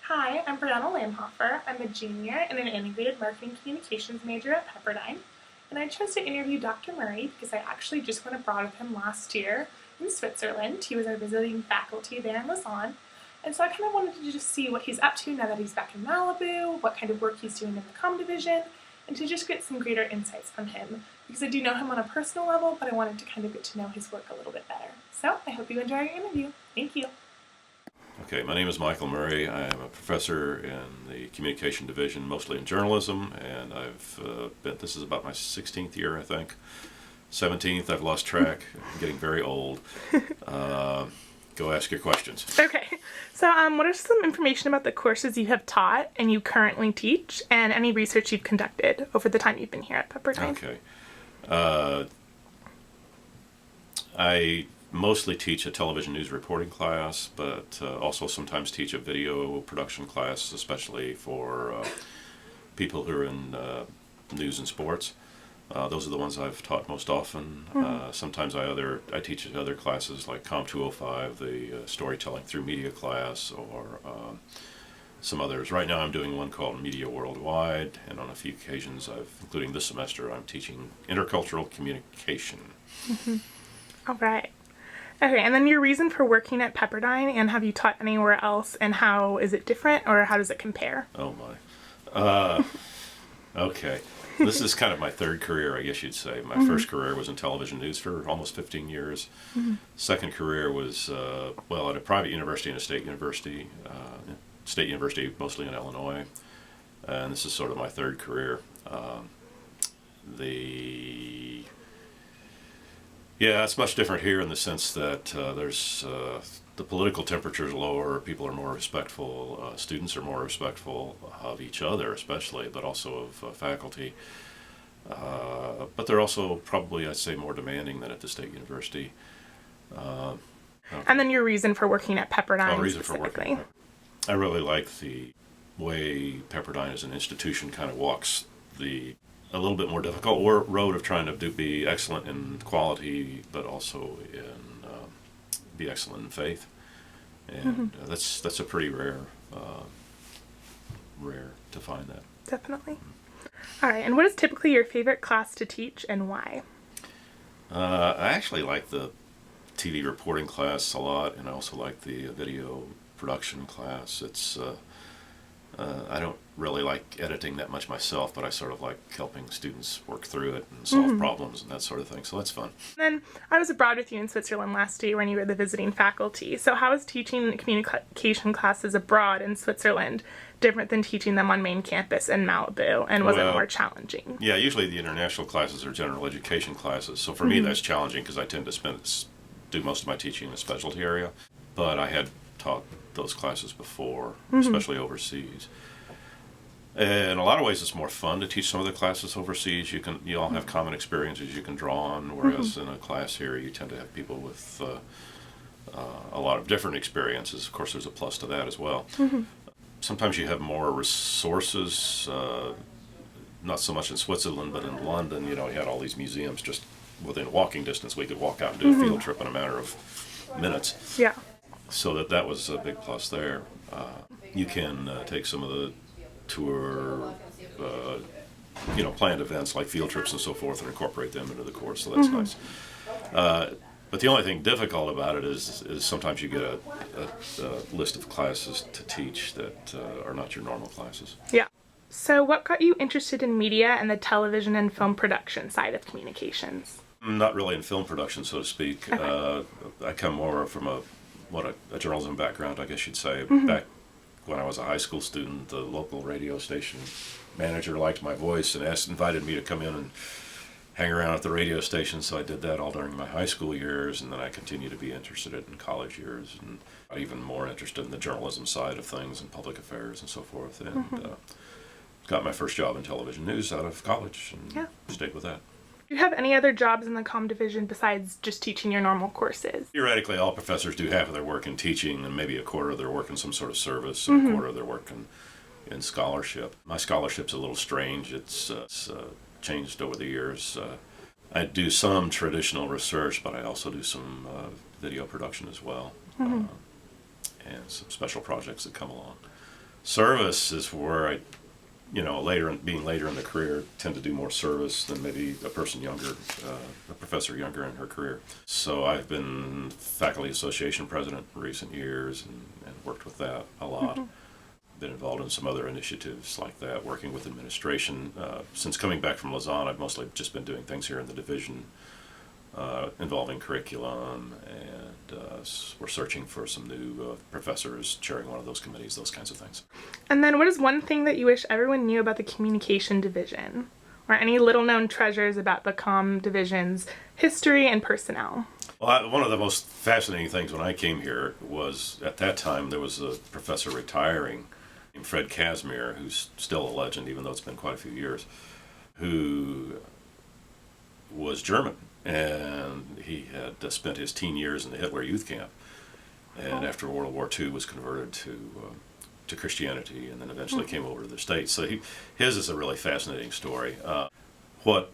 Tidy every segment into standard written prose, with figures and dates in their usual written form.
Hi, I'm Brianna Lamhofer. I'm a junior and an integrated marketing communications major at Pepperdine. And I chose to interview Dr. Murray because I actually just went abroad with him last year in Switzerland. He was our visiting faculty there in Lausanne. And so I kind of wanted to just see what he's up to now that he's back in Malibu, what kind of work he's doing in the comm division, and to just get some greater insights from him. Because I do know him on a personal level, but I wanted to kind of get to know his work a little bit better. So I hope you enjoy your interview. Thank you. Okay, my name is Michael Murray. I am a professor in the communication division, mostly in journalism, and this is about my 16th year, I think. 17th, I've lost track. I'm getting very old. Go ask your questions. Okay, so what are some information about the courses you have taught and you currently teach, and any research you've conducted over the time you've been here at Pepperdine? Okay. I mostly teach a television news reporting class, but also sometimes teach a video production class, especially for people who are in news and sports. Those are the ones I've taught most often. Sometimes I teach other classes like Com 205, the storytelling through media class, or some others. Right now I'm doing one called Media Worldwide, and on a few occasions, including this semester, I'm teaching intercultural communication. All right. Okay, and then your reason for working at Pepperdine, and have you taught anywhere else, and how is it different, or how does it compare? Oh my. Okay. This is kind of my third career, I guess you'd say. My first career was in television news for almost 15 years. Second career was, at a private university and a state university mostly in Illinois. And this is sort of my third career. It's much different here in the sense that the political temperature is lower, people are more respectful, students are more respectful of each other especially, but also of faculty. But they're also probably, I'd say, more demanding than at the state university. Okay. And then your reason for working at Pepperdine Reason specifically? For working. I really like the way Pepperdine as an institution kind of walks a little bit more difficult road of trying to be excellent in quality, but also be excellent in faith, and that's a pretty rare to find that. Definitely. All right, and what is typically your favorite class to teach, and why? I actually like the TV reporting class a lot, and I also like the video production class. I don't really like editing that much myself, but I sort of like helping students work through it and solve problems and that sort of thing, so that's fun. And then I was abroad with you in Switzerland last year when you were the visiting faculty. So how is teaching communication classes abroad in Switzerland different than teaching them on main campus in Malibu, and was it more challenging? Yeah, usually the international classes are general education classes, so for me that's challenging because I tend to do most of my teaching in a specialty area, but I had taught those classes before, especially overseas. In a lot of ways, it's more fun to teach some of the classes overseas. You all have common experiences you can draw on, whereas in a class here, you tend to have people with a lot of different experiences. Of course, there's a plus to that as well. Sometimes you have more resources, not so much in Switzerland, but in London, you had all these museums just within walking distance. We could walk out and do a field trip in a matter of minutes. Yeah. So that was a big plus there. You can take some of the tour, planned events like field trips and so forth and incorporate them into the course, so that's nice. But the only thing difficult about it is sometimes you get a list of classes to teach that are not your normal classes. Yeah. So what got you interested in media and the television and film production side of communications? Not really in film production, so to speak. Okay. I come more from a journalism background, I guess you'd say. Back when I was a high school student, the local radio station manager liked my voice and invited me to come in and hang around at the radio station, so I did that all during my high school years, and then I continued to be interested in college years, and even more interested in the journalism side of things and public affairs and so forth, and got my first job in television news out of college, and stayed with that. Do you have any other jobs in the comm division besides just teaching your normal courses? Theoretically, all professors do half of their work in teaching and maybe a quarter of their work in some sort of service and a quarter of their work in scholarship. My scholarship's a little strange. It's changed over the years. I do some traditional research, but I also do some video production as well, and some special projects that come along. Service is where I, being later in the career, tend to do more service than maybe a person younger, a professor younger in her career. So I've been faculty association president in recent years and worked with that a lot. Been involved in some other initiatives like that, working with administration. Since coming back from Lausanne, I've mostly just been doing things here in the division involving curriculum, and we're searching for some new professors, chairing one of those committees, those kinds of things. And then what is one thing that you wish everyone knew about the communication division? Or any little known treasures about the comm division's history and personnel? Well, one of the most fascinating things when I came here was, at that time, there was a professor retiring named Fred Casimir, who's still a legend, even though it's been quite a few years, who was German. And he had spent his teen years in the Hitler Youth Camp, and after World War II was converted to Christianity, and then eventually came over to the States. So his is a really fascinating story. What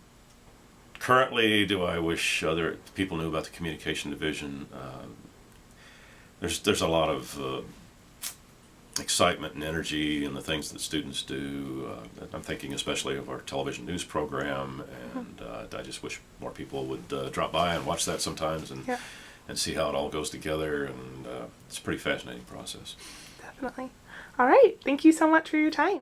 currently do I wish other people knew about the communication division? There's a lot of excitement and energy in the things that students do. I'm thinking especially of our television news program, and I just wish more people would drop by and watch that sometimes and see how it all goes together, and it's a pretty fascinating process. Definitely. All right. Thank you so much for your time.